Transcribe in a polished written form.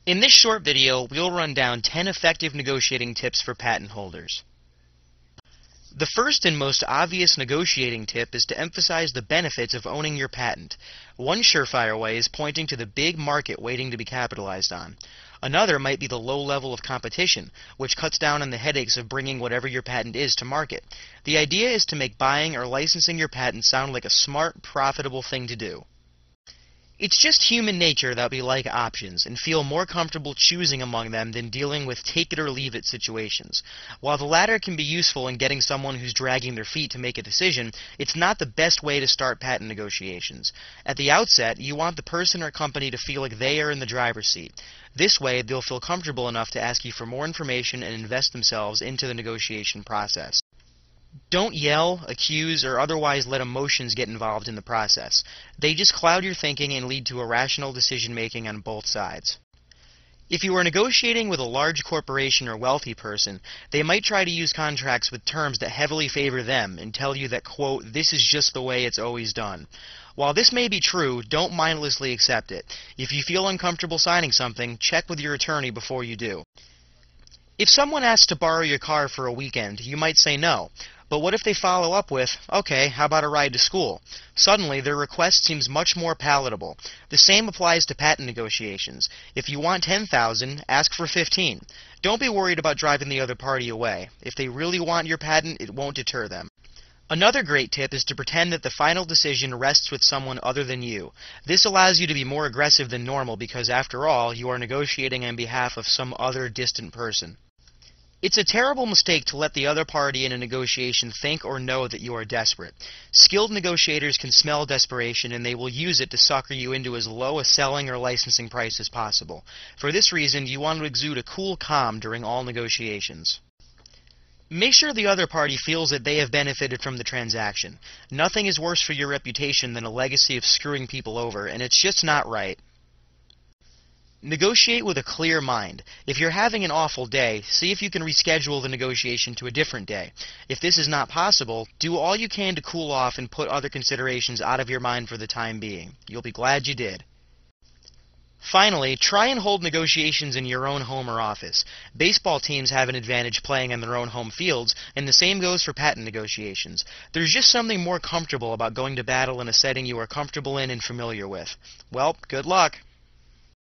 In this short video, we'll run down 10 effective negotiating tips for patent holders. The first and most obvious negotiating tip is to emphasize the benefits of owning your patent. One surefire way is pointing to the big market waiting to be capitalized on. Another might be the low level of competition, which cuts down on the headaches of bringing whatever your patent is to market. The idea is to make buying or licensing your patent sound like a smart, profitable thing to do. It's just human nature that we like options and feel more comfortable choosing among them than dealing with take-it-or-leave-it situations. While the latter can be useful in getting someone who's dragging their feet to make a decision, it's not the best way to start patent negotiations. At the outset, you want the person or company to feel like they are in the driver's seat. This way, they'll feel comfortable enough to ask you for more information and invest themselves into the negotiation process. Don't yell, accuse, or otherwise let emotions get involved in the process. They just cloud your thinking and lead to irrational decision-making on both sides. If you are negotiating with a large corporation or wealthy person, they might try to use contracts with terms that heavily favor them and tell you that, quote, this is just the way it's always done. While this may be true, don't mindlessly accept it. If you feel uncomfortable signing something, check with your attorney before you do. If someone asks to borrow your car for a weekend, you might say no. But what if they follow up with, okay, how about a ride to school? Suddenly, their request seems much more palatable. The same applies to patent negotiations. If you want $10,000, ask for $15,000. Don't be worried about driving the other party away. If they really want your patent, it won't deter them. Another great tip is to pretend that the final decision rests with someone other than you. This allows you to be more aggressive than normal because, after all, you are negotiating on behalf of some other distant person. It's a terrible mistake to let the other party in a negotiation think or know that you are desperate. Skilled negotiators can smell desperation and they will use it to sucker you into as low a selling or licensing price as possible. For this reason, you want to exude a cool calm during all negotiations. Make sure the other party feels that they have benefited from the transaction. Nothing is worse for your reputation than a legacy of screwing people over, and it's just not right. Negotiate with a clear mind. If you're having an awful day, see if you can reschedule the negotiation to a different day. If this is not possible, do all you can to cool off and put other considerations out of your mind for the time being. You'll be glad you did. Finally, try and hold negotiations in your own home or office. Baseball teams have an advantage playing on their own home fields, and the same goes for patent negotiations. There's just something more comfortable about going to battle in a setting you are comfortable in and familiar with. Well, good luck!